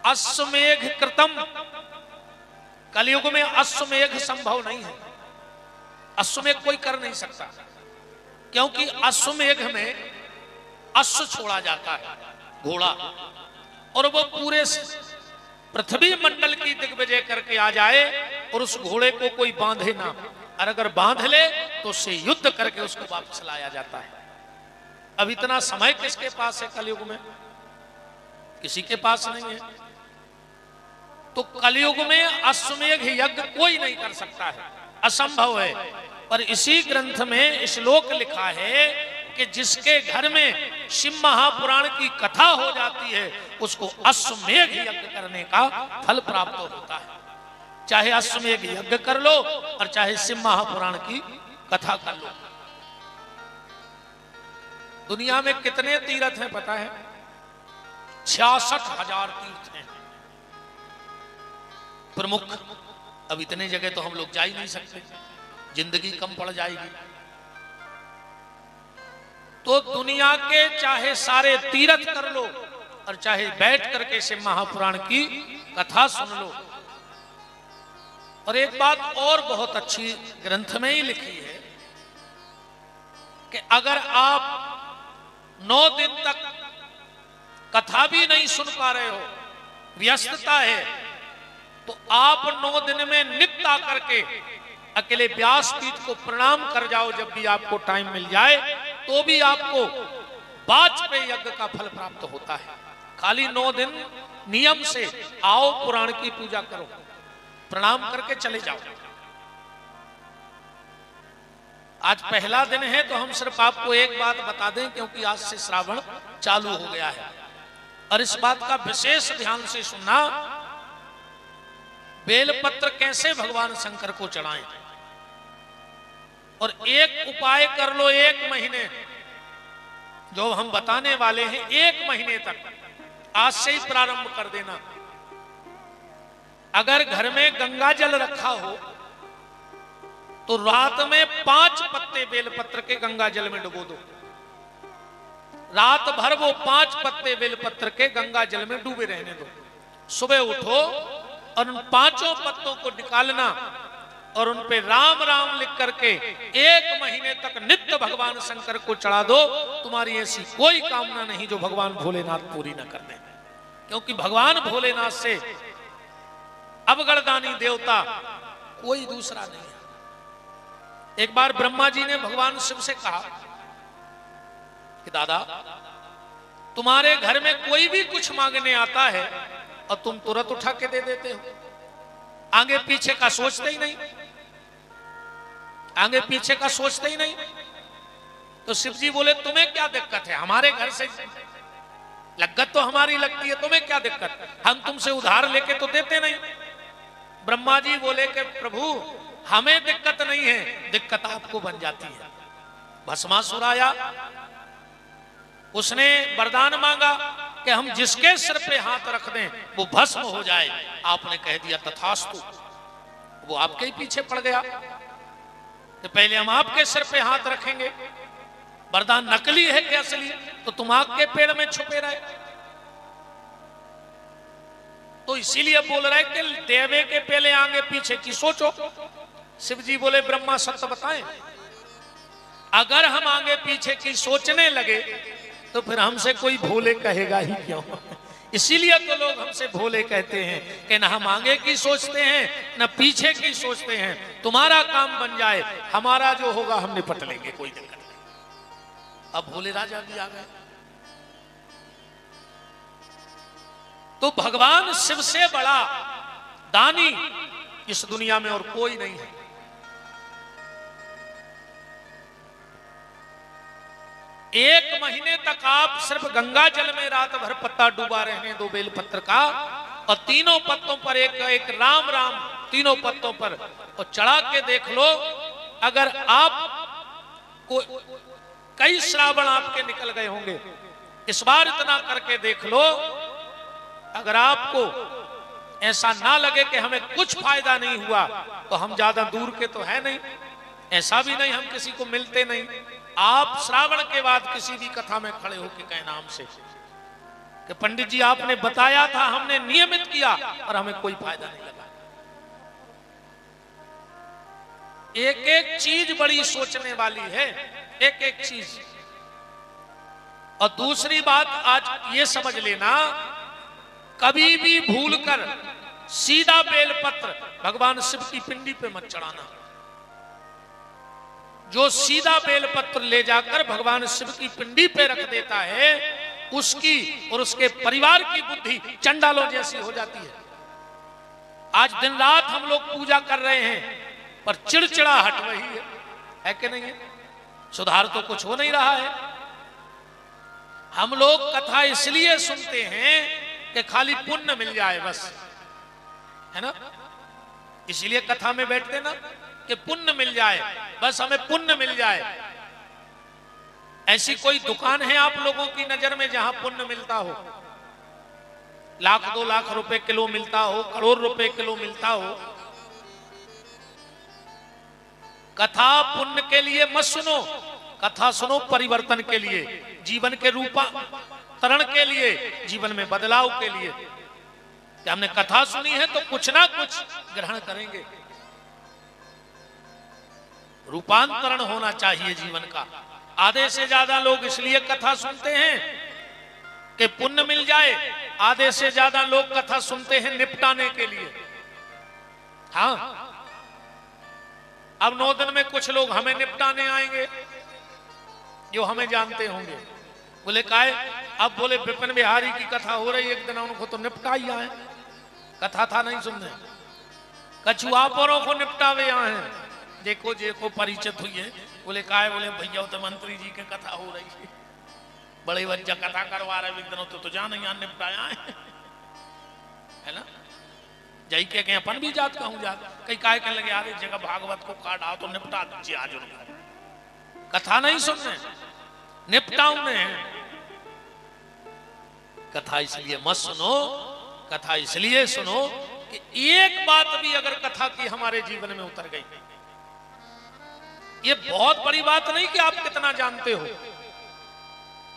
अश्वमेघ कृतम, कलयुग में अश्वमेघ संभव नहीं है। अश्वमेघ कोई कर नहीं सकता, क्योंकि अश्वमेघ में अश्व छोड़ा जाता है, घोड़ा, और वो पूरे पृथ्वी मंडल की दिग्विजय करके आ जाए और उस घोड़े को कोई बांधे ना, और अगर बांध ले तो उससे युद्ध करके उसको वापस लाया जाता है। अब इतना समय किसके पास है कलयुग में? किसी के पास नहीं है। तो कलयुग में अश्वमेघ यज्ञ कोई नहीं कर सकता है, असंभव है। पर इसी ग्रंथ में श्लोक लिखा है कि जिसके घर में शिव महापुराण की कथा हो जाती है उसको अश्वमेघ यज्ञ करने का फल प्राप्त होता है। चाहे अश्वमेघ यज्ञ कर लो और चाहे शिव महापुराण की कथा कर लो। दुनिया में कितने तीर्थ हैं पता है? 66,000 तीर्थ हैं प्रमुख। अब इतने जगह तो हम लोग जा ही नहीं सकते, जिंदगी कम पड़ जाएगी। तो दुनिया के चाहे सारे तीर्थ कर लो और चाहे बैठ करके शिव महापुराण की कथा सुन लो। और एक बात और बहुत अच्छी ग्रंथ में ही लिखी है कि अगर आप 9 दिन तक कथा भी नहीं सुन पा रहे हो, व्यस्तता है, तो आप 9 दिन में नित्य आकर के अकेले व्यासपीठ को प्रणाम कर जाओ। जब भी आपको टाइम मिल जाए तो भी आपको वाजपेयी यज्ञ का फल प्राप्त होता है। खाली 9 दिन नियम से आओ, पुराण की पूजा करो, प्रणाम करके चले जाओ। आज पहला दिन है तो हम सिर्फ आपको एक बात बता दें, क्योंकि आज से श्रावण चालू हो गया है, और इस बात का विशेष ध्यान से सुनना। बेलपत्र कैसे भगवान शंकर को चढ़ाएं, और एक उपाय कर लो, 1 महीने जो हम बताने वाले हैं, 1 महीने तक आज से ही प्रारंभ कर देना। अगर घर में गंगा जल रखा हो तो रात में 5 पत्ते बेलपत्र के गंगा जल में डुबो दो। रात भर वो 5 पत्ते बेलपत्र के गंगा जल में डूबे रहने दो। सुबह उठो और उन 5 पत्तों को निकालना और उन पे राम राम लिख करके 1 महीने तक नित्य भगवान शंकर को चढ़ा दो। तुम्हारी ऐसी कोई कामना नहीं जो भगवान भोलेनाथ पूरी न कर दें, क्योंकि भगवान भोलेनाथ से अवगणदानी देवता कोई दूसरा नहीं है। एक बार ब्रह्मा जी ने भगवान शिव से कहा कि दादा, तुम्हारे घर में कोई भी कुछ मांगने आता है और तुम तुरंत उठा के दे देते हो, आगे पीछे का सोचते ही नहीं, आगे पीछे का सोचते ही नहीं। तो शिव जी बोले, तुम्हें क्या दिक्कत है? हमारे घर से लगत तो हमारी लगती है, तुम्हें क्या दिक्कत? हम तुमसे उधार लेके तो देते नहीं। ब्रह्मा जी बोले कि प्रभु, हमें दिक्कत नहीं है, दिक्कत आपको बन जाती है। भस्मासुर आया, उसने वरदान मांगा कि हम जिसके सिर पे हाथ रख दें वो भस्म हो जाए। आपने कह दिया तथास्तु, वो आपके ही पीछे पड़ गया कि पहले हम आपके सिर पे हाथ रखेंगे। वरदान नकली है कि असली? तो तुम आग के पेड़ में छुपे रहे। तो इसीलिए बोल रहे कि देवे के पहले आगे पीछे की सोचो। शिव जी बोले, ब्रह्मा सत्य बताएं, अगर हम आगे पीछे की सोचने लगे तो फिर हमसे कोई भोले कहेगा ही क्यों? इसीलिए तो लोग हमसे भोले कहते हैं कि न हम आगे की सोचते हैं न पीछे की सोचते हैं। तुम्हारा काम बन जाए, हमारा जो होगा हम निपट लेंगे, कोई दिक्कत नहीं। अब भोले राजा भी आ गए। तो भगवान शिव से बड़ा दानी इस दुनिया में और कोई नहीं है। एक महीने तक आप सिर्फ गंगा जल में रात भर पत्ता डूबा रहने दो बेलपत्र का, और तीनों पत्तों पर एक एक राम राम तीनों पत्तों पर और चढ़ा के देख लो। अगर आप को कई श्रावण आपके निकल गए होंगे, इस बार इतना करके देख लो। अगर आपको ऐसा ना लगे कि हमें कुछ फायदा नहीं हुआ, तो हम ज्यादा दूर के तो है नहीं, ऐसा भी नहीं हम किसी को मिलते नहीं। आप श्रावण के बाद किसी भी कथा में खड़े होकर कहें नाम से कि पंडित जी आपने बताया था, हमने नियमित किया और हमें कोई फायदा नहीं लगा। एक एक चीज बड़ी सोचने वाली है, एक एक चीज। और दूसरी बात आज ये समझ लेना, कभी भी भूलकर सीधा बेलपत्र भगवान शिव की पिंडी पे मत चढ़ाना। जो सीधा बेलपत्र ले जाकर भगवान शिव की पिंडी पे रख देता है, उसकी और उसके परिवार की बुद्धि चंडालों जैसी हो जाती है। आज दिन रात हम लोग पूजा कर रहे हैं, पर चिड़चिड़ाहट वही है कि नहीं है? सुधार तो कुछ हो नहीं रहा है। हम लोग कथा इसलिए सुनते हैं कि खाली पुण्य मिल जाए, बस, है ना? इसलिए कथा में बैठते ना कि पुण्य मिल जाए, बस हमें पुण्य मिल जाए। ऐसी कोई दुकान है आप लोगों की नजर में जहां पुण्य मिलता हो? लाख 2 लाख रुपए किलो मिलता हो, करोड़ रुपए किलो मिलता हो? कथा पुण्य के लिए मत सुनो, कथा सुनो परिवर्तन के लिए, जीवन के रूपांतरण के लिए, जीवन में बदलाव के लिए। कि हमने कथा सुनी है तो कुछ ना कुछ ग्रहण करेंगे। रूपांतरण होना चाहिए जीवन का। आधे से ज्यादा लोग इसलिए कथा सुनते हैं कि पुण्य मिल जाए, आधे से ज्यादा लोग कथा सुनते हैं निपटाने के लिए। हाँ, अब 9 दिन में कुछ लोग हमें निपटाने आएंगे जो हमें जानते होंगे। बोले काहे? अब बोले विपिन बिहारी की कथा हो रही, एक दिन उनको तो निपटा ही आए। कथा था नहीं सुनने, कछुआ परों को निपटावे आए हैं। देखो देखो परिचित हुई है। बोले काहे? बोले भैया तो मंत्री जी की कथा हो रही है, बड़े बच्चा कथा करवा रहे, एक दिन तो जान यहाँ निपटाया है ना? जय के अपन भी जात कहूं जात, कई काय कहने लगे यार इस जगह भागवत को काट आओ तो निपटा दीजिए आज उनको। कथा नहीं सुनने, निपटाउने हैं। कथा इसलिए मत सुनो, कथा इसलिए सुनो कि एक बात भी अगर कथा की हमारे जीवन में उतर गई, ये बहुत बड़ी बात नहीं कि आप कितना जानते हो,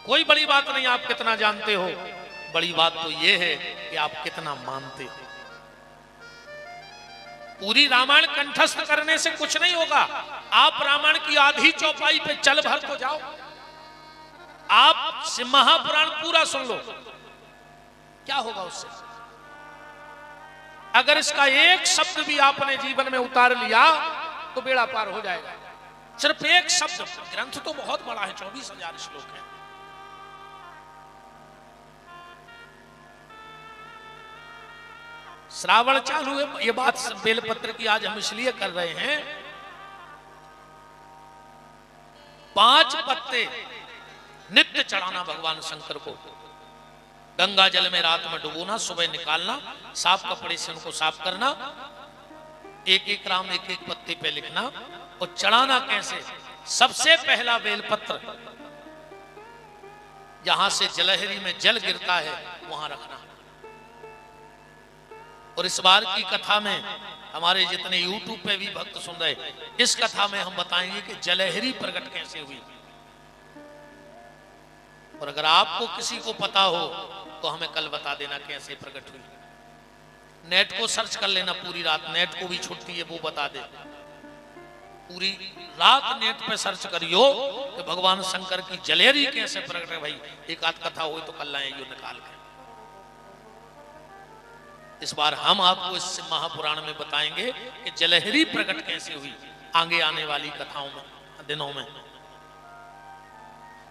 कोई बड़ी बात नहीं आप कितना जानते हो, बड़ी बात तो ये है कि आप कितना मानते हो। पूरी रामायण कंठस्थ करने से कुछ नहीं होगा। आप रामायण की आधी चौपाई पे चल भर तो जाओ, आप महापुराण पूरा सुन लो, क्या होगा उससे? अगर इसका एक शब्द भी आपने जीवन में उतार लिया तो बेड़ा पार हो जाएगा। सिर्फ एक शब्द। ग्रंथ तो बहुत बड़ा है, 24,000 श्लोक है। श्रावण चालू है, ये बात बेलपत्र की आज हम इसलिए कर रहे हैं। 5 पत्ते नित्य चढ़ाना भगवान शंकर को। गंगा जल में रात में डुबोना, सुबह निकालना, साफ कपड़े से उनको साफ करना, एक एक राम एक एक पत्ते पे लिखना। और चढ़ाना कैसे? सबसे पहला बेलपत्र जहां से जलहरी में जल गिरता है वहां रखना। और इस बार की कथा में हमारे जितने YouTube पे भी भक्त सुन रहे, इस कथा में हम बताएंगे कि जलहरी प्रकट कैसे हुई। और अगर आपको किसी को पता हो तो हमें कल बता देना कैसे प्रकट हुई। नेट को सर्च कर लेना पूरी रात, नेट को भी छुट्टी है, वो बता दे। पूरी रात नेट पे सर्च करियो कि भगवान शंकर की जलहरी कैसे प्रकट है। भाई एक आध कथा हुई तो कल लाएंगे निकाल के। इस बार हम आपको इस महापुराण में बताएंगे कि जलहरी प्रकट कैसे हुई आगे आने वाली कथाओं में, दिनों में।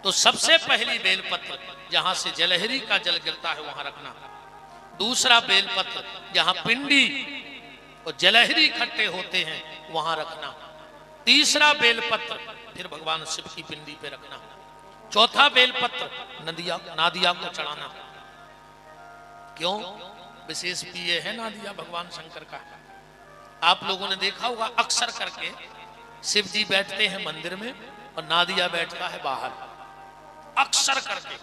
तो सबसे पहली बेलपत्र जहां से जलहरी का जल गिरता है वहां रखना। दूसरा बेलपत्र जहां पिंडी और जलहरी इकट्ठे होते हैं वहां रखना। तीसरा बेलपत्र फिर भगवान शिव की पिंडी पे रखना। चौथा बेलपत्र नादिया को चढ़ाना। क्यों? विशेष भी ये है नादिया भगवान शंकर का। आप लोगों ने देखा होगा अक्सर करके शिव जी बैठते हैं मंदिर में और नादिया बैठता है बाहर। अक्सर करके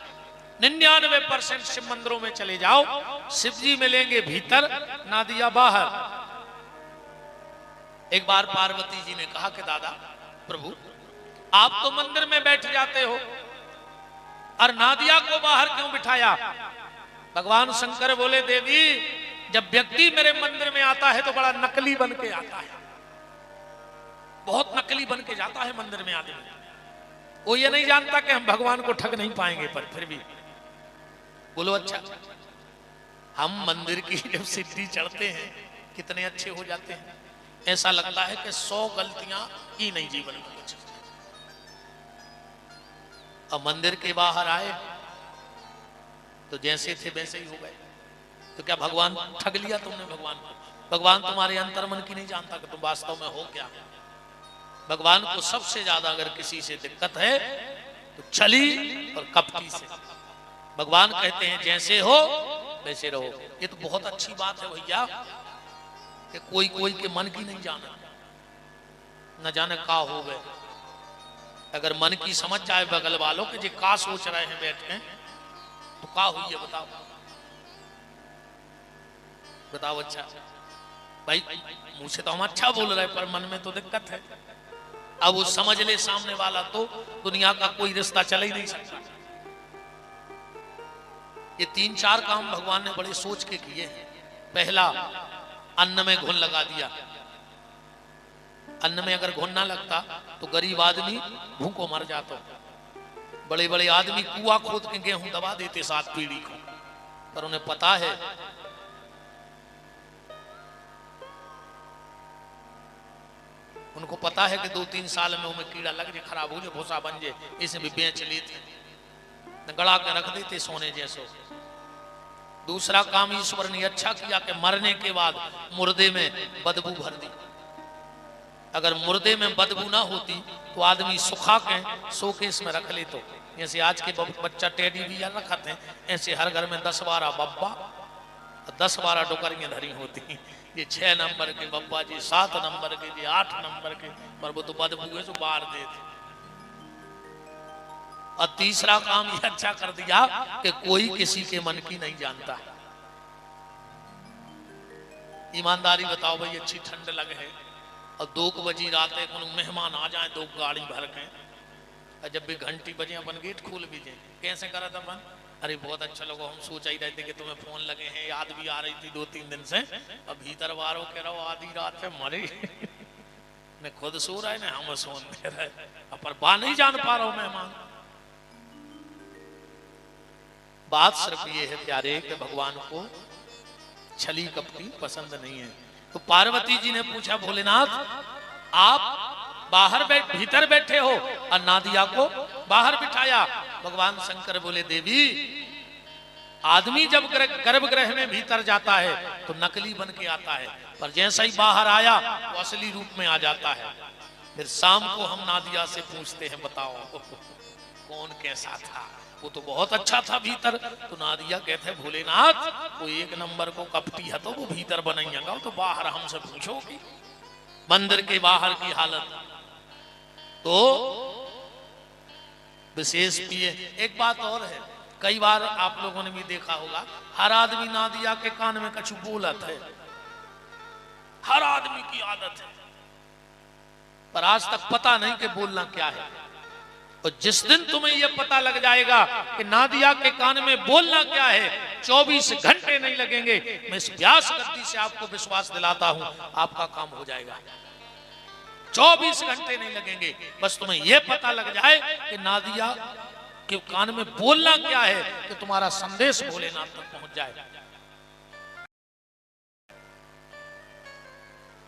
99% शिव मंदिरों में चले जाओ, शिव जी मिलेंगे भीतर, नादिया बाहर। एक बार पार्वती जी ने कहा कि दादा प्रभु आप तो मंदिर में बैठ जाते हो और नादिया को बाहर क्यों बिठाया? भगवान शंकर बोले देवी जब व्यक्ति मेरे मंदिर में आता है तो बड़ा नकली बन के आता है, बहुत नकली बन के जाता है मंदिर में आदमी। वो ये नहीं जानता कि हम भगवान को ठग नहीं पाएंगे, पर फिर भी बोलो अच्छा हम मंदिर की जब सीढ़ी चढ़ते हैं कितने अच्छे हो जाते हैं, ऐसा लगता है कि 100 गलतियां ही नहीं जीवन में कुछ। अब मंदिर के बाहर आए तो जैसे थे वैसे ही हो गए। तो क्या भगवान ठग लिया तुमने भगवान को? भगवान तुम्हारे अंतर मन की नहीं जानता कि तुम वास्तव में हो क्या। भगवान को सबसे ज्यादा अगर किसी से दिक्कत है तो छली और कपटी से। भगवान कहते हैं जैसे हो वैसे रहो। ये तो बहुत अच्छी बात है भैया कि कोई कोई के मन की नहीं जाना, न जाने का हो गए। अगर मन की समझ जाए बगल वालों के जो का सोच रहे हैं बैठ के तो का हुई है बताओ, बताओ अच्छा भाई मुंह से तो हम अच्छा बोल रहे पर मन में तो दिक्कत है। अब वो समझ ले सामने वाला तो दुनिया का कोई रिश्ता चल ही नहीं सकता। ये 3-4 काम भगवान ने बड़े सोच के किए हैं। पहला, अन्न में घुन लगा दिया। अन्न में अगर घुन ना लगता तो गरीब आदमी भूखों मर जाता। बड़े बड़े आदमी कुआं खोद के गेहूं दबा देते 7 पीढ़ी को, पर उन्हें पता है उनको पता है कि 2-3 साल में उनमें कीड़ा लग जाए, खराब हो जाए, भूसा बन जाए, इसे भी बेच लेते, गड़ा के रख देते सोने जैसो। दूसरा काम ईश्वर ने अच्छा किया कि मरने के बाद मुर्दे में बदबू भर दी। अगर मुर्दे में बदबू ना होती तो आदमी सुखा के शोकेस में रख ले। तो जैसे आज के बच्चा टेडी बियर रखते हैं, ऐसे हर घर में 10-12 बब्बा, 10-12 डोकरियां धरी होती। ये 6 नंबर के बब्बा जी, 7 नंबर के जी, 8 नंबर के, पर वो तो बदबू है तो बाहर देते। और तीसरा काम ये अच्छा कर दिया कि कोई किसी के मन की नहीं जानता। ईमानदारी बताओ भाई, अच्छी ठंड लगे है और 2 बजे रात है मेहमान आ जाए 2 गाड़ी भर के, और जब भी घंटी बजे अपन गेट खोल भी जाए, कैसे करा था अपन? अरे बहुत अच्छा लोगों, हम सोच ही रहे थे कि तुम्हें फोन लगे हैं, याद भी आ रही थी 2-3 दिन से। अब भीतर वारों कह रहा आधी रात है मरे ने खुद सो रहा है ना हम सोन दे रहे, पर बा नहीं जान पा रहा हूं मेहमान। बात सिर्फ ये है प्यारे कि भगवान को छली कपटी पसंद नहीं है। तो पार्वती जी ने पूछा भोलेनाथ आप बाहर भीतर बैठे हो और नादिया को बाहर बिठाया। भगवान शंकर बोले देवी आदमी जब गर्भगृह में भीतर जाता है तो नकली बन के आता है, पर जैसा ही बाहर आया वो असली रूप में आ जाता है। फिर शाम को हम नादिया से पूछते हैं बताओ कौन कैसा था? वो तो बहुत अच्छा था भीतर। तो नादिया कहते हैं भोलेनाथ वो 1 नंबर को कपटी है तो वो भीतर बनाइएगा, तो बाहर हमसे पूछोगी मंदिर के बाहर की हालत। तो विशेष पिए एक बात और है, कई बार आप लोगों ने भी देखा होगा हर आदमी नादिया के कान में कछु बोलत है, हर आदमी की आदत है, पर आज तक पता नहीं कि बोलना क्या है। और जिस दिन तुम्हें यह पता लग जाएगा कि नादिया के कान में बोलना क्या है, 24 घंटे नहीं लगेंगे। मैं इस व्यास गद्दी से आपको विश्वास दिलाता हूं, आपका काम हो जाएगा। 24 घंटे नहीं लगेंगे, बस तुम्हें यह पता लग जाए कि नादिया के कान में बोलना क्या है, कि तुम्हारा संदेश भोलेनाथ तक पहुंच जाए।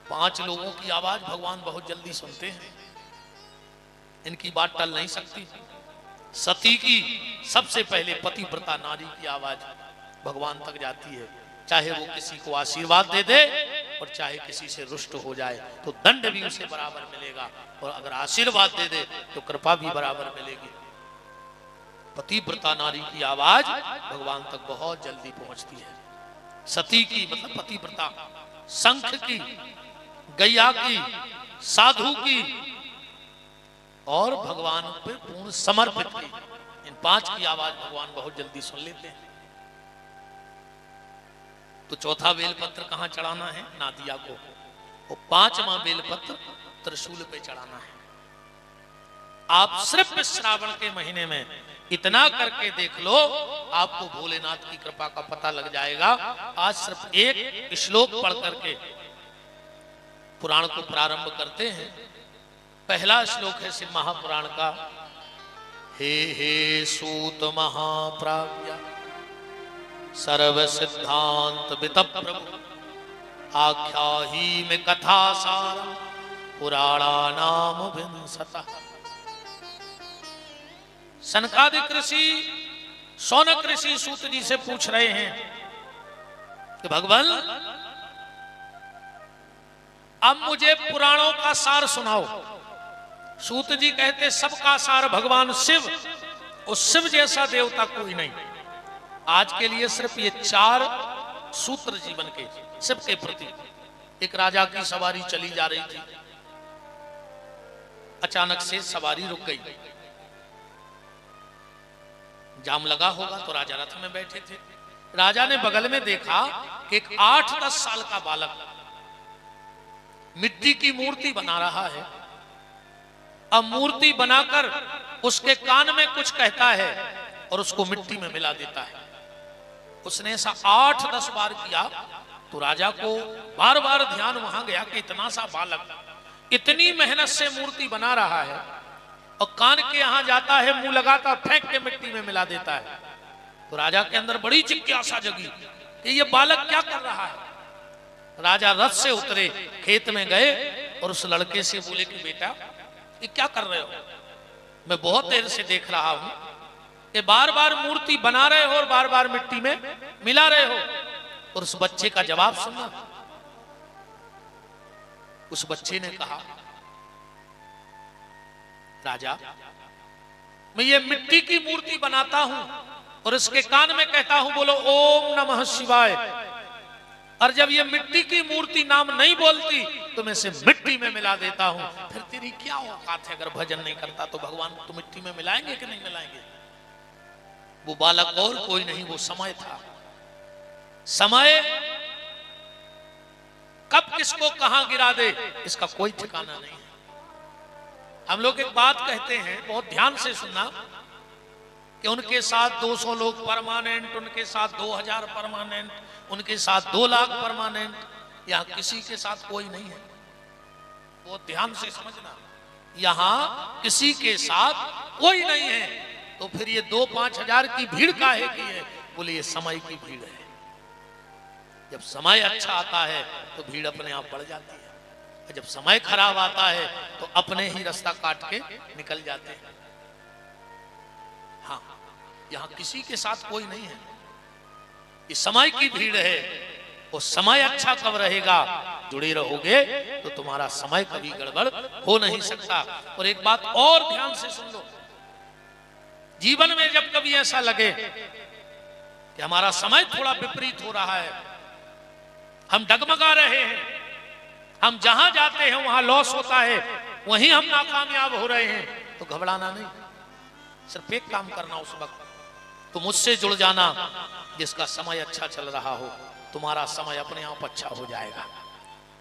5 लोगों की आवाज भगवान बहुत जल्दी सुनते हैं, इनकी बात टल नहीं सकती। सती की सबसे पहले पतिव्रता नारी की आवाज भगवान तक जाती है, चाहे वो किसी को आशीर्वाद दे दे और चाहे किसी से रुष्ट हो जाए तो दंड भी उसे बराबर मिलेगा, और अगर आशीर्वाद दे दे तो कृपा भी बराबर मिलेगी। पतिव्रता नारी की आवाज भगवान तक बहुत जल्दी पहुंचती है। सती की मतलब पतिव्रता, शंख की, गैया की, साधु की और भगवान पे पूर्ण समर्पित की, इन 5 की आवाज भगवान बहुत जल्दी सुन लेते हैं। तो चौथा बेलपत्र कहां चढ़ाना है? नादिया को। और 5वां बेलपत्र त्रिशूल पे चढ़ाना है। आप सिर्फ इस श्रावण के महीने में इतना करके देख लो, आपको भोलेनाथ की कृपा का पता लग जाएगा। आज सिर्फ एक श्लोक पढ़ करके पुराण को प्रारंभ करते हैं। पहला श्लोक है शिव महापुराण का। हे हे सूत महाप्राज्ञ सर्व सिद्धांत वित प्रभु आख्याही में कथा सार पुराणा नाम विंसता। सनकादिक ऋषि शौनक ऋषि सूत जी से पूछ रहे हैं कि भगवान अब मुझे पुराणों का सार सुनाओ। सूत जी कहते सबका सार भगवान शिव, उस शिव जैसा देवता कोई नहीं। आज के लिए सिर्फ ये 4 सूत्र जीवन के शिव के प्रति। एक राजा की सवारी चली जा रही थी, अचानक से सवारी रुक गई। जाम लगा होगा तो राजा रथ में बैठे थे। राजा ने बगल में देखा कि एक 8-10 साल का बालक मिट्टी की मूर्ति बना रहा है। अब मूर्ति बनाकर उसके कान में कुछ कहता है और उसको मिट्टी में मिला देता है। उसने ऐसा 8-10 बार किया तो राजा को बार बार ध्यान वहां गया कि इतना सा बालक इतनी मेहनत से मूर्ति बना रहा है और कान के यहां जाता है, मुंह लगाता, फेंक के मिट्टी में मिला देता है। तो राजा के अंदर बड़ी जिज्ञासा जगी कि ये बालक क्या कर रहा है। राजा रथ से उतरे, खेत में गए और उस लड़के से बोले कि बेटा ये क्या कर रहे हो? मैं बहुत देर से देख रहा हूं कि बार बार मूर्ति बना रहे हो और बार बार मिट्टी में मिला रहे हो। और उस बच्चे का जवाब सुनना। उस बच्चे ने कहा राजा मैं ये मिट्टी की मूर्ति बनाता हूं और इसके कान में कहता हूं बोलो ओम नमः शिवाय, और जब ये मिट्टी की मूर्ति नाम नहीं बोलती तो मैं इसे मिट्टी में मिला देता हूं। फिर तेरी क्या औकात है? अगर भजन नहीं करता तो भगवान को मिट्टी में मिलाएंगे कि नहीं मिलाएंगे? वो बालक और कोई नहीं, वो समय था। समय कब किसको कहां गिरा दे इसका कोई ठिकाना नहीं है। हम लोग एक बात कहते हैं, बहुत ध्यान से सुनना, कि उनके साथ 200 लोग परमानेंट, उनके साथ 2000 परमानेंट, उनके साथ 2 लाख परमानेंट, यहां किसी के साथ कोई नहीं है। बहुत ध्यान से समझना, यहां किसी के साथ कोई नहीं है। तो फिर ये 2-5 हजार की भीड़ काहे की है? बोले ये समय की भीड़ है। जब समय अच्छा आता है तो भीड़ अपने आप बढ़ जाती है, जब समय खराब आता है तो अपने ही रास्ता काट के निकल जाते हैं। हाँ, यहां किसी के साथ कोई नहीं है, ये समय की भीड़ है। वो समय अच्छा कब रहेगा? जुड़े रहोगे तो तुम्हारा समय कभी गड़बड़ हो नहीं सकता। और एक बात और ध्यान से सुन लो, जीवन में जब कभी ऐसा लगे कि हमारा समय थोड़ा विपरीत हो रहा है, हम डगमगा रहे हैं, हम जहां जाते हैं वहां लॉस होता है, वहीं हम नाकामयाब हो रहे हैं, तो घबराना नहीं। सिर्फ एक काम करना उस वक्त, तुम उससे जुड़ जाना जिसका समय अच्छा चल रहा हो। तुम्हारा समय अपने आप अच्छा हो जाएगा।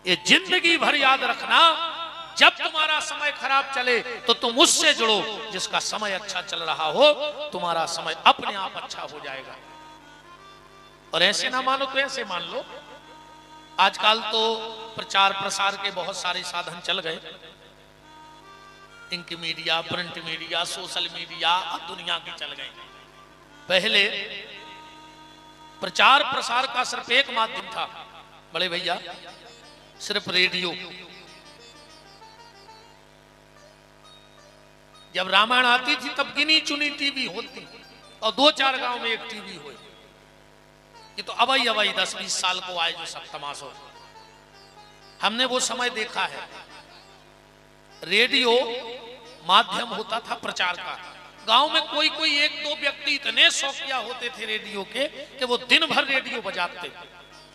ये जिंदगी भर याद रखना, जब तुम्हारा समय खराब चले तो तुम उससे जुड़ो जिसका समय अच्छा चल रहा हो, तुम्हारा समय अपने आप अच्छा हो जाएगा। और ऐसे ना मानो तो ऐसे मान लो। आजकल तो प्रचार प्रसार के बहुत सारे साधन चल गए, ink media, print media, social media, अब दुनिया की चल गई। पहले प्रचार प्रसार का सिर्फ एक माध्यम था बड़े भैया, सिर्फ रेडियो। जब रामायण आती थी तब गिनी चुनी टीवी होती और 2-4 गांव में एक टीवी हुई। ये तो अवई 10-20 साल को आए जो सब तमाशो। हमने वो समय देखा है। रेडियो माध्यम होता था प्रचार का। गांव में कोई कोई 1-2 व्यक्ति इतने शौकिया होते थे रेडियो के कि वो दिन भर रेडियो बजाते,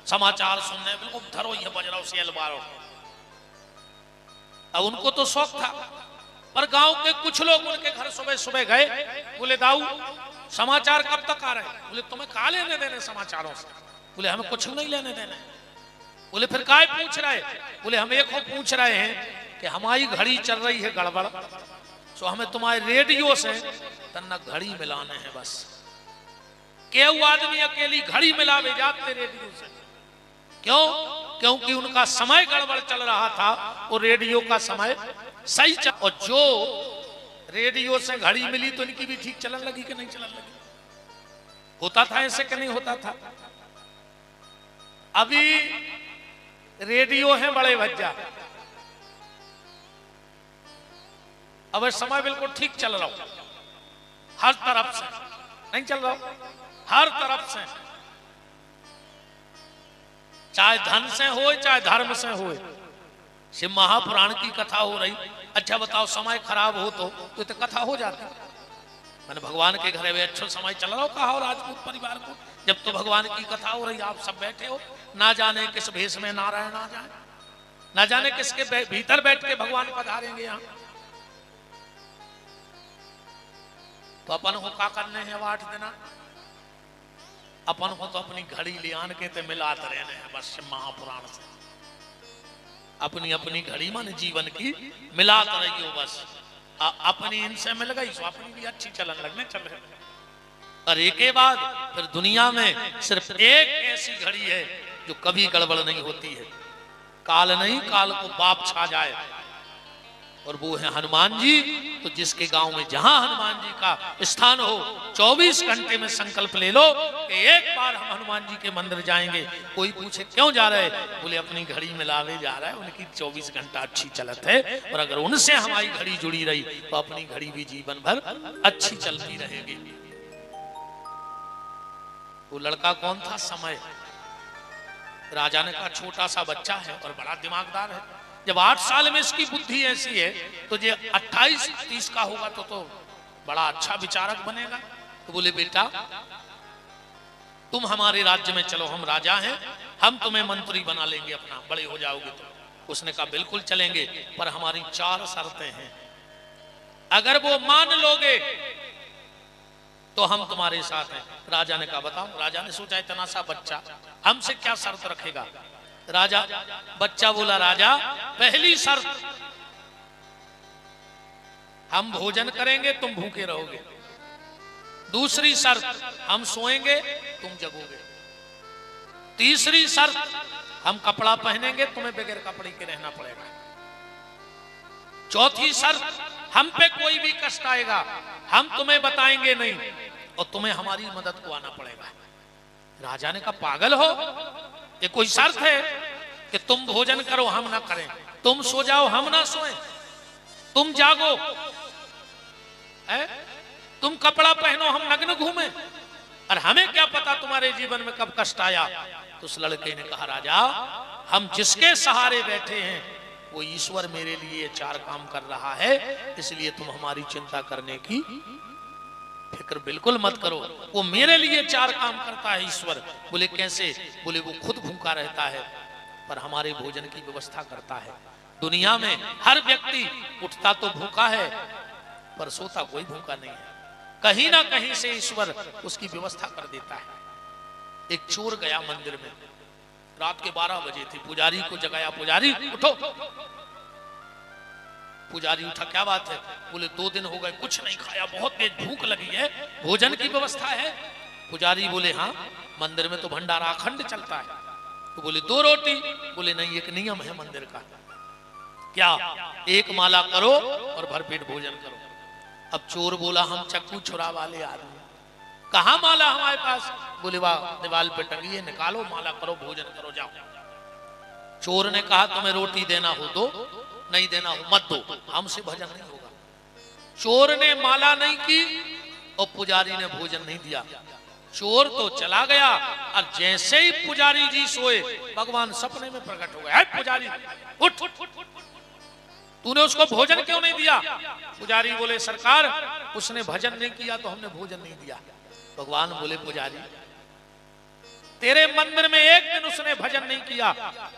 समाचार सुनने, बिल्कुल धरो ये बज रहा सेल मारो। अब उनको तो शौक था, पर गांव के कुछ लोग उनके घर सुबह सुबह गए, बोले दाऊ समाचार कब तक आ रहे हैं? बोले तुम्हें कहा लेने देने समाचारों से? बोले हमें कुछ नहीं लेने देने। बोले फिर काय पूछ रहे? बोले हम एक पूछ रहे हैं कि हमारी घड़ी चल रही है गड़बड़, सो हमें तुम्हारे रेडियो से तन्ना घड़ी मिलाने हैं बस। केहू आदमी अकेली घड़ी मिलावे जाते रेडियो से, क्यों? क्योंकि उनका समय गड़बड़ चल रहा था, वो रेडियो का समय सही चल, और जो रेडियो से घड़ी मिली तो इनकी भी ठीक चलन लगी कि नहीं चलन लगी? होता था ऐसे कि नहीं होता था? अभी रेडियो है बड़े भज्जा, अब समय बिल्कुल ठीक चल रहा हो, हर तरफ से नहीं चल रहा हो, हर तरफ से, चाहे धन से हो चाहे धर्म से हो। शिव महापुराण की कथा हो रही, अच्छा बताओ समय खराब हो तो कथा हो जाती। मैंने भगवान के घर में अच्छा समय चल रहा हो कहा हो राजपूत परिवार को, जब तो भगवान की कथा हो रही, आप सब बैठे हो, ना जाने किस भेष में नारायण आ जाए, ना जाने किसके भीतर बैठ के भगवान पधारेंगे यहाँ। तो अपन को क्या करने हैं 8 दिन? अपन को तो अपनी घड़ी ले आन के ते मिलात रहने हैं बस शिव महापुराण से। अपनी अपनी घड़ी माने जीवन की मिलात रही हो बस। अपनी इनसे मिल गई तो अपनी भी अच्छी चलन लगने चले। और एक के बाद फिर दुनिया में सिर्फ एक ऐसी घड़ी है जो कभी गड़बड़ नहीं होती है, काल नहीं, काल को बाप छा जाए, और वो है हनुमान जी। तो जिसके गांव में जहां हनुमान जी का स्थान हो, 24 घंटे में संकल्प ले लो कि एक बार हम हनुमान जी के मंदिर जाएंगे। कोई पूछे क्यों जा रहे? बोले अपनी घड़ी मिलावे जा रहा है, उनकी 24 घंटा अच्छी चलत है, और अगर उनसे हमारी घड़ी जुड़ी रही तो अपनी घड़ी भी जीवन भर अच्छी चलती रहेगी। वो लड़का कौन था? समय। राजा ने कहा छोटा सा बच्चा है और बड़ा दिमागदार है, जब 8 साल में इसकी बुद्धि ऐसी है तो ये 28-30 का होगा तो बड़ा अच्छा विचारक बनेगा। तो बोले बेटा तुम हमारे राज्य में चलो, हम राजा हैं, हम तुम्हें मंत्री बना लेंगे अपना, बड़े हो जाओगे तो। उसने कहा बिल्कुल चलेंगे, पर हमारी 4 शर्तें हैं, अगर वो मान लोगे तो हम तुम्हारे साथ हैं। राजा ने कहा बताओ। राजा ने सोचा इतना सा बच्चा हमसे क्या शर्त रखेगा? राजा बच्चा बोला राजा पहली शर्त हम भोजन करेंगे तुम भूखे रहोगे, दूसरी शर्त हम सोएंगे तुम जगोगे, तीसरी शर्त हम कपड़ा पहनेंगे तुम्हें बगैर कपड़े के रहना पड़ेगा, चौथी शर्त हम पे कोई भी कष्ट आएगा हम तुम्हें बताएंगे नहीं और तुम्हें हमारी मदद को आना पड़ेगा। राजा ने कहा पागल हो, ये कोई शर्त है कि तुम भोजन करो हम ना करें, तुम सो जाओ हम ना सोएं, तुम जागो है, तुम कपड़ा पहनो हम नग्न घूमें, और हमें क्या पता तुम्हारे जीवन में कब कष्ट आया। तो उस लड़के ने कहा राजा हम जिसके सहारे बैठे हैं वो ईश्वर मेरे लिए 4 काम कर रहा है, इसलिए तुम हमारी चिंता करने की फिक्र बिल्कुल मत करो, वो मेरे लिए 4 काम करता है ईश्वर। बोले कैसे? बोले वो खुद भूखा रहता है पर हमारे भोजन की व्यवस्था करता है। दुनिया में हर व्यक्ति उठता तो भूखा है पर सोता कोई भूखा नहीं है, कहीं ना कहीं से ईश्वर उसकी व्यवस्था कर देता है। एक चोर गया मंदिर में, रात के 12 बजे थी, पुजारी को जगाया, पुजारी उठो। पुजारी उठा, क्या बात है? बोले 2 दिन हो गए कुछ नहीं खाया, बहुत तेज भूख लगी है, भोजन की व्यवस्था है? पुजारी बोले हाँ, मंदिर में तो भंडारा अखंड चलता है। तो बोले 2 रोटी? बोले नहीं, एक नियम है मंदिर का। क्या? 1 माला करो और भरपेट भोजन करो। अब चोर बोला हम चक्कू छुरा वाले आदमी, कहाँ माला हमारे पास? बोले वाह दीवार पे टंगी है, निकालो माला करो भोजन करो जाओ। चोर ने कहा तुम्हें रोटी देना हो दो, नहीं देना हो मत दो, हमसे भजन नहीं होगा। चोर ने माला नहीं की और पुजारी ने भोजन नहीं दिया। चोर तो चला गया और जैसे ही पुजारी जी सोए भगवान सपने में प्रकट हो गए, पुजारी उठ, तूने उसको भोजन क्यों नहीं दिया? पुजारी बोले सरकार उसने भजन नहीं किया तो हमने भोजन नहीं दिया। भगवान बोले पुजारी तेरे मंदिर में एक दिन उसने भजन नहीं किया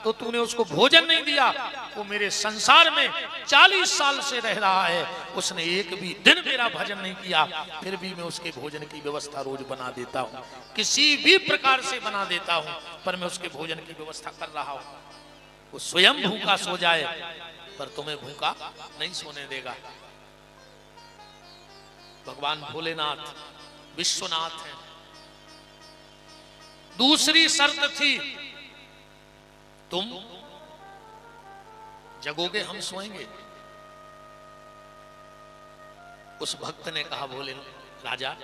तो तूने उसको भोजन नहीं दिया। वो मेरे संसार में 40 साल से रह रहा है, उसने एक भी दिन मेरा भजन नहीं किया, फिर भी मैं उसके भोजन की व्यवस्था रोज बना देता हूँ, किसी भी प्रकार से बना देता हूँ, पर मैं उसके भोजन की व्यवस्था कर रहा हूँ। वो स्वयं भूखा सो जाए पर तुम्हें भूखा नहीं सोने देगा। भगवान भोलेनाथ विश्वनाथ हैं। दूसरी शर्त थी, तुम जगोगे हम सोएंगे। उस भक्त ने कहा, भोले राजा,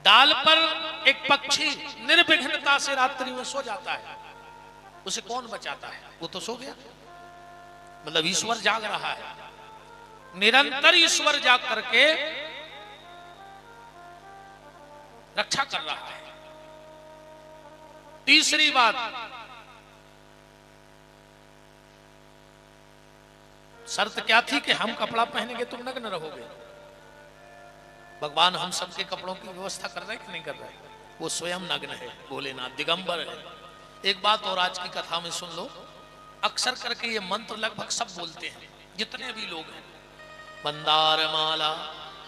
डाल पर एक पक्षी निर्विघ्नता से रात्रि में सो जाता है, उसे कौन बचाता है? वो तो सो गया। मतलब ईश्वर जाग रहा है, निरंतर ईश्वर जाग करके रक्षा कर रहा है। तीसरी बात, शर्त क्या थी कि हम कपड़ा पहनेंगे तुम नग्न रहोगे। भगवान हम सबके कपड़ों की व्यवस्था कर रहे हैं कि नहीं कर रहे? वो स्वयं नग्न है, भोलेनाथ दिगंबर है। एक बात और आज की कथा में सुन लो, अक्सर करके ये मंत्र लगभग सब बोलते हैं जितने भी लोग हैं। मंदार माला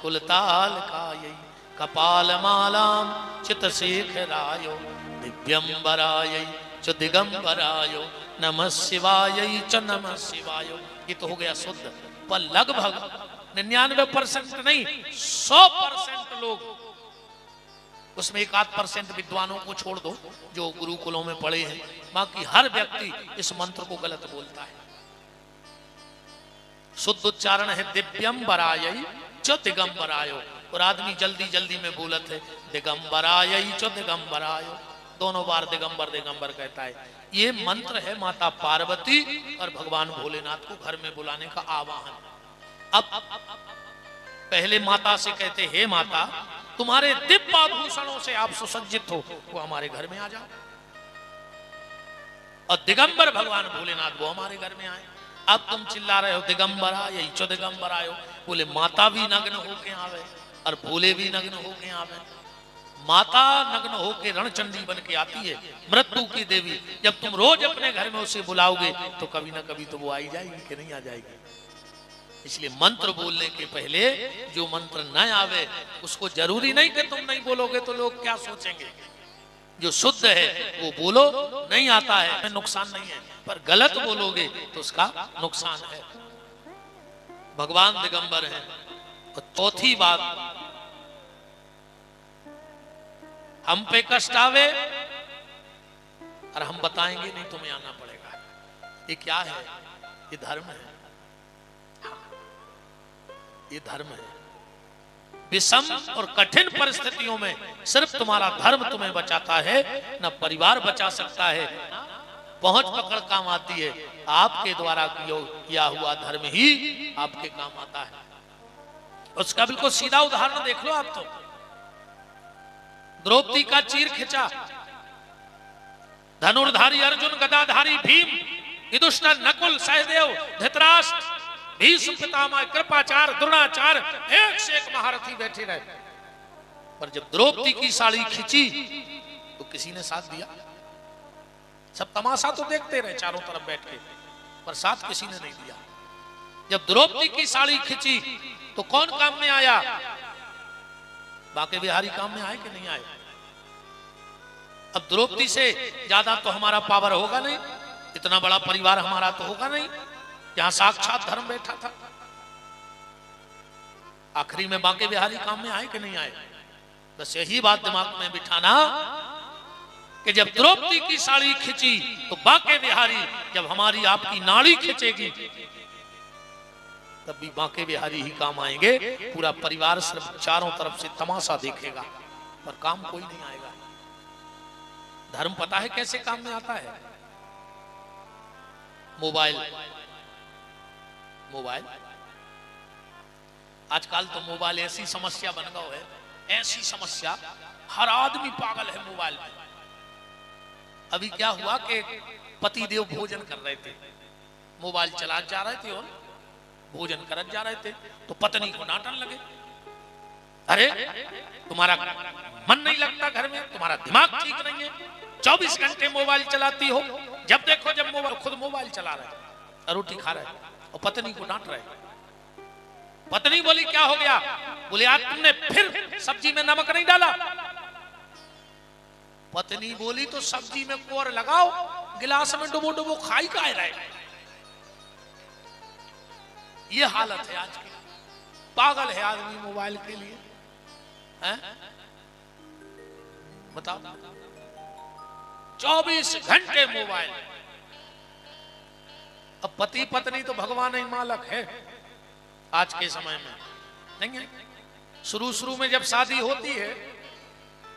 कुलताल कायै कपाल मालाम चित शेखरायो दिव्यंबरायै च दिगंबरायो नमः शिवायै च नमः शिवाय। ये तो हो गया शुद्ध, पर लगभग 99% नहीं 100% लोग, उसमें 1-8% विद्वानों को छोड़ दो जो गुरुकुलों में पढ़े हैं, बाकी हर व्यक्ति इस मंत्र को गलत बोलता है। शुद्ध उच्चारण है दिव्यंबरायै च दिगंबरायो, और आदमी जल्दी जल्दी में बोलत है दिगंबरायै च दिगंबरायो, दोनों बार दिगंबर दिगंबर कहता है। ये मंत्र है माता पार्वती और भगवान भोलेनाथ को घर में बुलाने का आवाहन। अब पहले माता से कहते, हे माता, तुम्हारे दिव्य आभूषणों से आप सुसज्जित हो, वो हमारे घर में आ जाओ। और दिगंबर भगवान भोलेनाथ वो हमारे घर में आए। अब तुम चिल्ला रहे हो दिगंबर आये चो दिगंबर आयो, बोले माता भी नग्न होके आवे और भोले भी नग्न होके आवे। माता नग्न होके रणचंडी बन के आती है, मृत्यु की देवी। जब तुम रोज अपने घर में उसे बुलाओगे तो कभी ना कभी तो वो आई जाएगी कि नहीं आ जाएगी। इसलिए मंत्र बोलने के पहले जो मंत्र न आवे उसको जरूरी नहीं कि तुम नहीं बोलोगे तो लोग क्या सोचेंगे। जो शुद्ध है वो बोलो, नहीं आता है नुकसान नहीं है, पर गलत बोलोगे तो उसका नुकसान है। भगवान दिगंबर है। और चौथी बात, हम पे कष्ट आवे और हम बताएंगे नहीं, तुम्हें आना पड़ेगा। ये क्या है? ये धर्म है। ये धर्म है। विषम और कठिन परिस्थितियों में सिर्फ तुम्हारा धर्म तुम्हें बचाता है, न परिवार बचा सकता है। पहुंच पकड़ काम आती है, आपके द्वारा किया हुआ धर्म ही आपके काम आता है। उसका बिल्कुल सीधा उदाहरण देख लो आप तो। द्रौपदी का चीर खिंचा, धनुर्धारी अर्जुन, गदाधारी भीम, विदुषण, नकुल, सहदेव, धृतराष्ट्र, भीष्म पितामह, कृपाचार्य, द्रोणाचार्य, एक से एक महारथी बैठे रहे। पर जब द्रौपदी की साड़ी खिंची तो किसी ने साथ दिया? सब तमाशा तो देखते रहे चारों तरफ बैठ के, पर साथ किसी ने नहीं दिया। जब द्रौपदी की साड़ी खिंची तो कौन काम में आया? बांके बिहारी काम में आए कि नहीं आए? अब द्रौपदी से ज्यादा तो हमारा पावर होगा नहीं, इतना बड़ा परिवार हमारा तो होगा नहीं, यहां साक्षात धर्म बैठा था। आखिरी में बांके बिहारी काम में आए कि नहीं आए? बस यही बात दिमाग में बिठाना कि जब द्रौपदी की साड़ी खिंची तो बांके बिहारी, जब हमारी आपकी नाड़ी खिंचेगी तब भी बांके बिहारी ही काम आएंगे। पूरा परिवार सिर्फ चारों तरफ से तमाशा देखेगा, पर काम कोई नहीं आएगा। धर्म पता है कैसे काम में आता है? मोबाइल। मोबाइल आजकल तो मोबाइल ऐसी समस्या बन गया है, ऐसी समस्या, हर आदमी पागल है मोबाइल में। अभी क्या हुआ कि पति देव भोजन कर रहे थे, मोबाइल चला जा रहे थे और भोजन कर जा रहे थे, तो पत्नी को डांटने लगे, अरे तुम्हारा मन नहीं लगता घर में, तुम्हारा दिमाग ठीक नहीं है, 24 घंटे मोबाइल चलाती हो, जब देखो जब मोबाइल, खुद मोबाइल चला रहे, रोटी खा रहे और पत्नी को डांट रहे। पत्नी बोली क्या हो गया? बोले आज तुमने फिर सब्जी में नमक नहीं डाला। पत्नी बोली तो सब्जी में कोर लगाओ, गिलास में डुबो डुबो खाई का रहे। ये हालत है आज की। पागल है आदमी मोबाइल के लिए, हैं? बताओ, 24 घंटे मोबाइल। अब पति पत्नी तो भगवान ही मालक है आज के समय में, नहीं है? शुरू शुरू में जब शादी होती है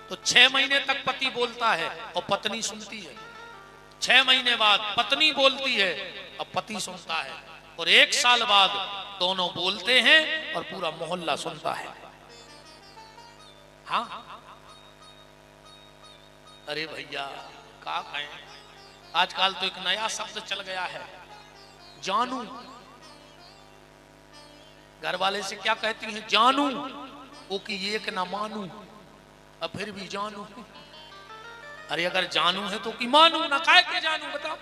तो 6 महीने तक पति बोलता है और पत्नी सुनती है, 6 महीने बाद पत्नी बोलती है और पति सुनता है, और 1 साल बाद दोनों बोलते हैं और पूरा मोहल्ला सुनता है। हाँ, अरे भैया क्या कहें, आजकल तो एक नया शब्द चल गया है, जानू। घर वाले से क्या कहती हैं? जानू। वो कि एक ना मानू, अब फिर भी जानू। अरे अगर जानू है तो कि मानू ना, काहे के जानू? बताओ।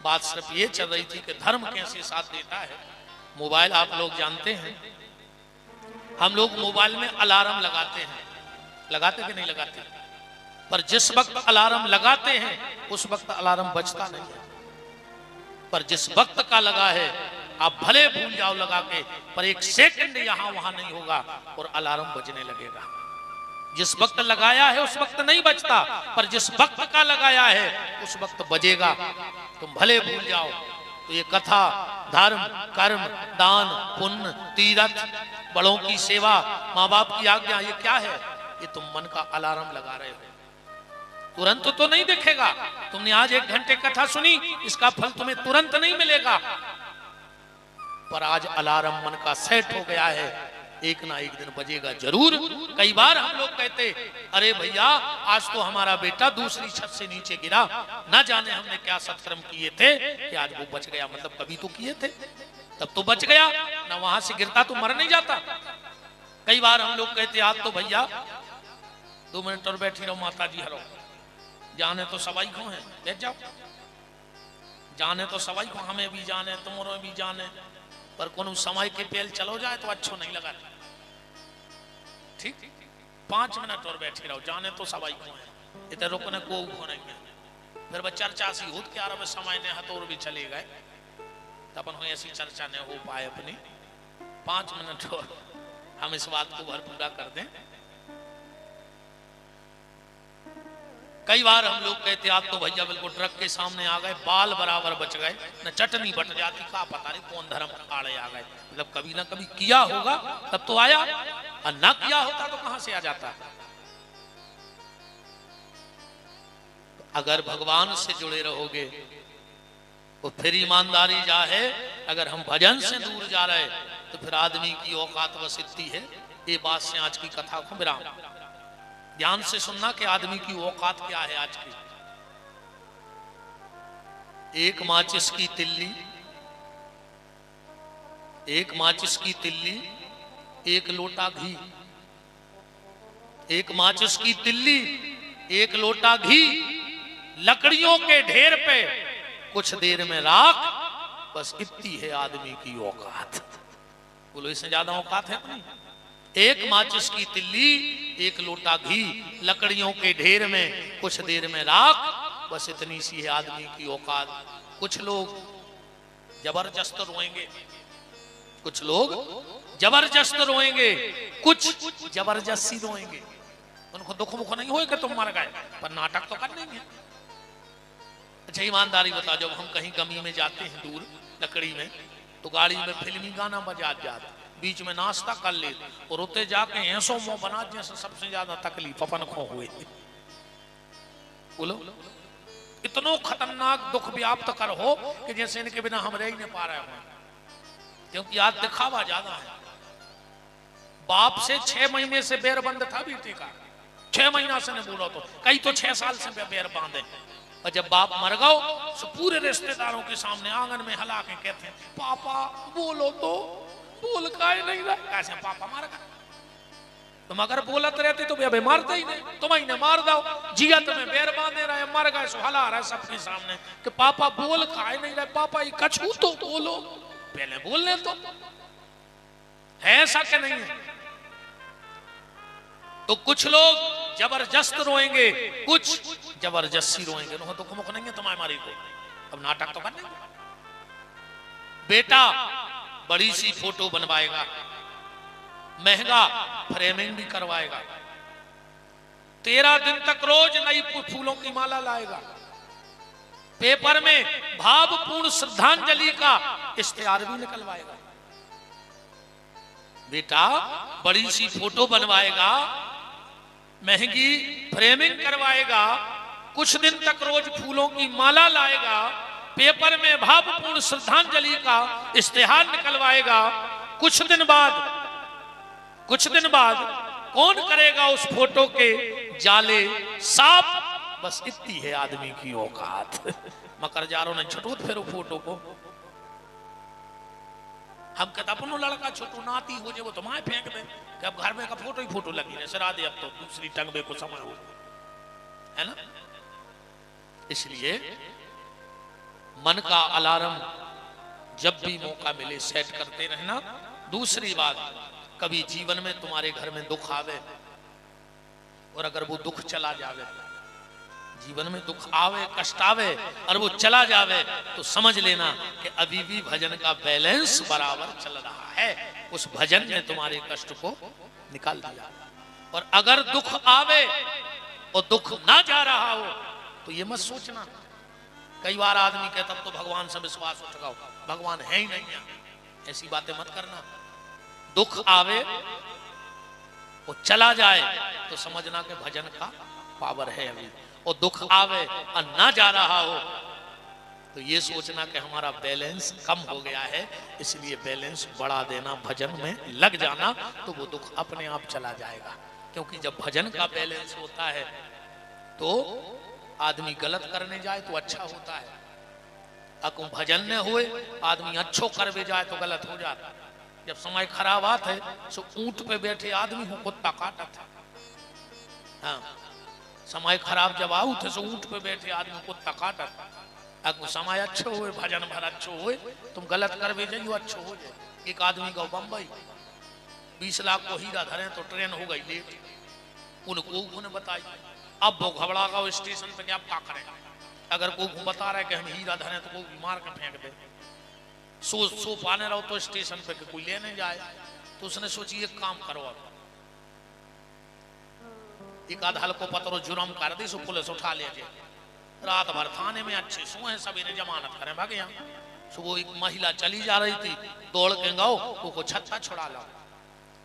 बात सिर्फ ये चल रही थी कि धर्म कैसे साथ देता है। मोबाइल आप लोग जानते हैं, हम लोग मोबाइल में अलार्म लगाते हैं, लगाते कि नहीं लगाते? पर जिस वक्त अलार्म लगाते हैं उस वक्त अलार्म बजता नहीं है, पर जिस वक्त का लगा है आप भले भूल जाओ लगा के, पर 1 सेकंड यहां वहां नहीं होगा और अलार्म बजने लगेगा। जिस वक्त लगाया है उस वक्त नहीं बजता, पर जिस वक्त का लगाया है उस वक्त बजेगा। तुम भले भूल जाओ। तो ये कथा, धर्म, कर्म, दान, पुण्य, तीर्थ, बड़ों की सेवा, माँ बाप की आज्ञा, ये क्या है? ये तुम मन का अलार्म लगा रहे हो। तुरंत तो नहीं दिखेगा। तुमने आज 1 घंटे कथा सुनी, इसका फल तुम्हें तुरंत नहीं मिलेगा, पर आज अलार्म मन का सेट हो गया है, एक ना एक दिन बजेगा जरूर। कई बार हम लोग कहते, अरे भैया आज तो हमारा बेटा दूसरी छत से नीचे गिरा, ना जाने हमने क्या सत्कर्म किए थे कि आज वो बच गया। मतलब कभी तो किए थे, तब तो बच गया ना, वहां से गिरता तो मर नहीं जाता। कई बार हम लोग कहते, आज तो भैया 2 मिनट और बैठी रहो माता जी, हरो जाने तो सवाई को है, बैठ जाओ, जाने तो सवाई को, हमें भी जाने तुम्हारे भी जाने, पर कोनो समय के पेल चलो जाए तो अच्छो नहीं लगा। ठीक, 5 मिनट और बैठे रहो, जाने तो सवाई को है, इधर रुकने को नहीं है। फिर वह चर्चा सी होत के यार समय ने हथौर भी चले गए, तो अपन हो ऐसी चर्चा नहीं हो पाए अपनी। 5 मिनट और हम इस बात को भर पूरा कर दें। कई बार हम लोग कहते, आप तो भैया बिल्कुल ट्रक के सामने आ गए, बाल बराबर बच गए, न चटनी बट जाती, का पता नहीं कौन धर्म आड़े आ गए। मतलब कभी ना कभी किया होगा तब तो आया, और ना किया होता तो कहां से आ जाता। अगर भगवान से जुड़े रहोगे तो फिर ईमानदारी जा है। अगर हम भजन से दूर जा रहे तो फिर आदमी की औकात व सिद्धि है। ये बात से आज की कथा को विराम। ध्यान से सुनना कि आदमी की औकात क्या है आज की। 1 माचिस की तिल्ली, 1 माचिस की तिल्ली, 1 लोटा घी, 1 माचिस की तिल्ली, 1 लोटा घी, लकड़ियों के ढेर पे कुछ देर में राख, बस इतनी है आदमी की औकात। बोलो इससे ज्यादा औकात है नहीं। 1 माचिस की तिल्ली, 1 लोटा घी, लकड़ियों के ढेर में कुछ देर में राख, बस इतनी सी है आदमी की औकात। कुछ लोग जबरदस्त रोएंगे, कुछ लोग जबरदस्त रोएंगे, कुछ जबरदस्ती रोएंगे। उनको दुख मुख नहीं होएगा तुम मर गए, पर नाटक तो कर लेंगे। अच्छा ईमानदारी बता, जब हम कहीं गमी में जाते हैं दूर लकड़ी में, तो गाड़ी में फिल्मी गाना बजा जाता, बीच में नाश्ता कर ले और उते जाके ऐसो मुंह बना जैसे सबसे ज्यादा तकलीफ अपन को हुए। बोलो इतनो खतरनाक दुख व्याप्त कर हो कि जैसे इनके बिना हम रह ही नहीं पा रहे हो, क्योंकि आज दिखावा ज्यादा है। बाप से 6 महीने से बैर बंद था बेटे का, 6 महीना से नहीं बोला, तो कई तो 6 साल से बैर बांधे। और जब बाप मर गओ तो पूरे रिश्तेदारों के सामने आंगन में हला के कहते हैं, पापा बोलो तो, बोल काहे नहीं रहा। कैसे पापा मार गए? तुम अगर बोलत रहते तो अबे मारते ही नहीं, तुम ही मार दो। जिया तुम्हें बैर बांधे रहे, मर गए सो हला रहा सबके सामने कि पापा बोल काहे नहीं रहे, पापा ये कछू तो बोलो, पहले बोलने तो है। ऐसा क्या नहीं है? तो कुछ लोग जबरदस्त रोएंगे, कुछ जबरदस्ती रोएंगे। दुख मुख नहीं है तुम्हारे मारी को, अब नाटक तो करने। बेटा बड़ी सी फोटो बनवाएगा, महंगा फ्रेमिंग भी करवाएगा, 13 दिन तक रोज नई फूलों की माला लाएगा, पेपर में भावपूर्ण श्रद्धांजलि का इश्तिहार भी निकलवाएगा। बेटा बड़ी सी फोटो बनवाएगा, महंगी फ्रेमिंग करवाएगा, कुछ दिन तक रोज फूलों की माला लाएगा, पेपर में भावपूर्ण श्रद्धांजलि का इश्तिहार निकलवाएगा। कुछ दिन बाद कौन करेगा उस फोटो के जाले साफ? बस इतनी है आदमी की औकात। मकर जारो ने छटोत फिर फोटो को हम कहता अपनो लड़का छोटू नाती हो जे वो तो माए फेंक दे कि अब घर में का फोटो लगी है सरा दे, अब तो दूसरी टंगबे को समय हो, है ना। इसलिए मन का अलार्म जब भी मौका मिले सेट करते रहना। दूसरी बात, कभी जीवन में तुम्हारे घर में दुख आवे और अगर वो दुख चला जावे, जीवन में दुख आवे, कष्ट आवे और वो चला जावे, तो समझ लेना कि अभी भी भजन का बैलेंस बराबर चल रहा है। उस भजन ने तुम्हारे कष्ट को निकाल दिया। और अगर दुख आवे और दुख ना जा रहा हो तो ये मत सोचना। कई बार आदमी कहता तो भगवान से विश्वास उठ गया, भगवान है ही नहीं है, ऐसी बातें मत करना। दुख आवे और चला जाए तो समझना कि भजन का पावर है अभी, और दुख आवे और ना जा रहा हो तो ये सोचना कि हमारा बैलेंस कम हो गया है, इसलिए बैलेंस बढ़ा देना, भजन में लग जाना, तो वो दुख अपने आप चला जाएगा। क्योंकि जब भजन का बैलेंस होता है तो आदमी गलत करने जाए तो अच्छा होता है, अकुम भजन न हुए आदमी अच्छो करवे जाए तो गलत हो जाता। जब समय खराब आते है तो ऊंट पे बैठे आदमी को कुत्ता काटत है। हाँ, समय खराब जब आऊ थे तो ऊंट पे बैठे आदमी कुत्ता काटत। अगर समय अच्छो हुए, भजन भर अच्छो हुए, तुम गलत करवे जाइयो अच्छो हो जाए। एक आदमी को बम्बई 20 लाख को हीरा धरे तो ट्रेन हो गई लेट, उनको उन्हें बताई। अब वो घबरा गया स्टेशन पे, क्या क्या करें? अगर कोई बता रहा है कि हम हीरा धरे तो कोई मार के फेंक दे। सो पाने रहो तो स्टेशन पे कोई लेने जाए, तो उसने सोची एक काम करो, एक आध हल्को पत्रो जुर्म कर दी, सो पुलिस उठा ले जाए। रात भर थाने में अच्छे सोए, सभी ने जमानत करें भागे। यहाँ सुबह एक महिला चली जा रही थी, दौड़ के गाओ को छत्ता छुड़ा लो।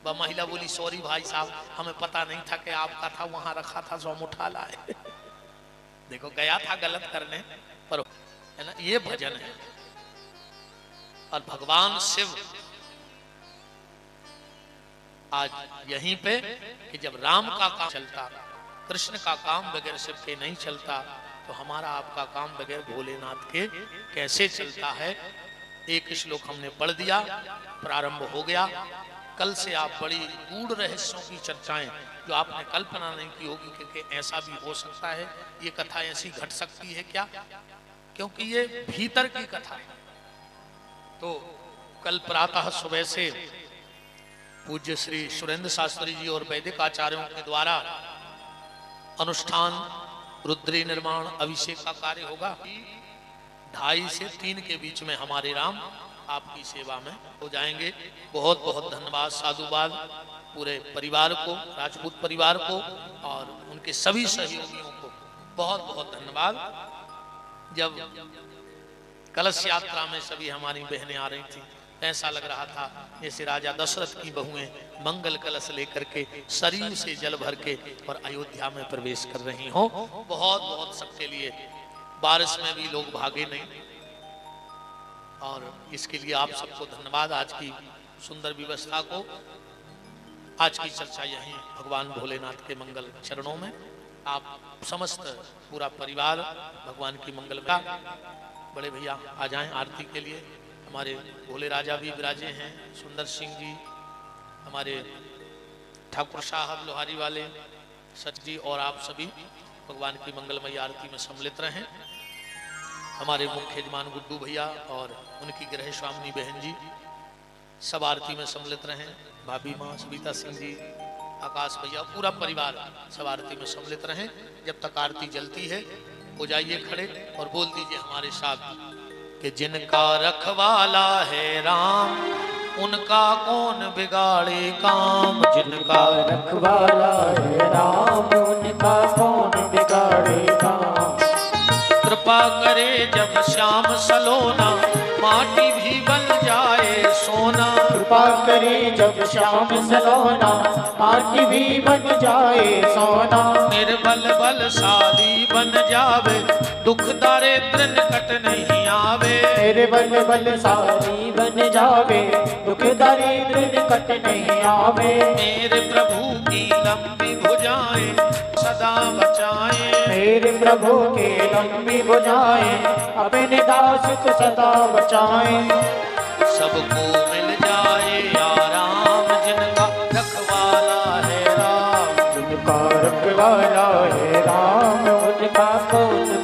वह महिला बोली सॉरी भाई साहब, हमें पता नहीं था कि आपका था, वहां रखा था, सो हम उठा लाए। देखो गया था गलत करने पर, है ना। ये भजन है। और भगवान शिव आज यहीं पे कि जब राम का काम चलता, कृष्ण का काम बगैर शिव के नहीं चलता, तो हमारा आपका काम बगैर भोलेनाथ के कैसे चलता है। एक श्लोक हमने पढ़ दिया, प्रारंभ हो गया। कल से आप बड़ी गूढ़ रहस्यों की चर्चाएं जो आपने कल्पना नहीं की होगी कि ऐसा भी हो सकता है, ये कथा ऐसी घट सकती है क्या, क्योंकि ये भीतर की कथा है। तो कल प्रातः सुबह से पूज्य श्री सुरेंद्र शास्त्री जी और वैदिक आचार्यों के द्वारा अनुष्ठान, रुद्री निर्माण, अभिषेक का कार्य होगा। 2:30 से 3 के बीच में हमारे राम आपकी सेवा में हो जाएंगे। बहुत बहुत धन्यवाद, साधुवाद पूरे परिवार को, राजपूत परिवार को और उनके सभी सहयोगियों को बहुत बहुत धन्यवाद। जब कलश यात्रा में सभी हमारी बहनें आ रही थी, ऐसा लग रहा था जैसे राजा दशरथ की बहुएं मंगल कलश लेकर के शरीर से जल भर के और अयोध्या में प्रवेश कर रही हो। बहुत बहुत सबके लिए, बारिश में भी लोग भागे नहीं, और इसके लिए आप सबको धन्यवाद। आज की सुंदर व्यवस्था को, आज की चर्चा यहीं भगवान भोलेनाथ के मंगल चरणों में। आप समस्त पूरा परिवार भगवान की मंगल का, बड़े भैया आ जाएं आरती के लिए। हमारे भोले राजा भी विराजे हैं, सुंदर सिंह जी, हमारे ठाकुर साहब लोहारी वाले, सच जी, और आप सभी भगवान की मंगलमयी आरती में सम्मिलित रहें। हमारे मुख्य यजमान गुड्डू भैया और उनकी गृह स्वामिनी बहन जी सब आरती में सम्मिलित रहें। भाभी माँ सविता सिंह जी, आकाश भैया, पूरा परिवार सब आरती में सम्मिलित रहें। जब तक आरती जलती है हो जाइए खड़े और बोल दीजिए हमारे साथ, कि जिनका रखवाला है राम उनका कौन बिगाड़े काम। जिनका रखवाला है राम उनका कौन बिगाड़े काम। कृपा करे जब श्याम सलोना माटी भी बन जाए सोना। कृपा करे जब श्याम सलोना माटी भी बन जाए सोना। निर्बल बलशाली बन जावे दुख दारिद्र निकट नहीं आवे। मेरे बल बलशाली बन जावे दुख दारिद्र निकट नहीं आवे। मेरे प्रभु की लंबी भुजाएं सदा बचाएं। मेरे प्रभु के लंबी भुजाएं अपने दास को सदा बचाएं। सबको मिल जाए आराम जिनका रखवाला है राम। जिनका रखवाला है राम उनका कौन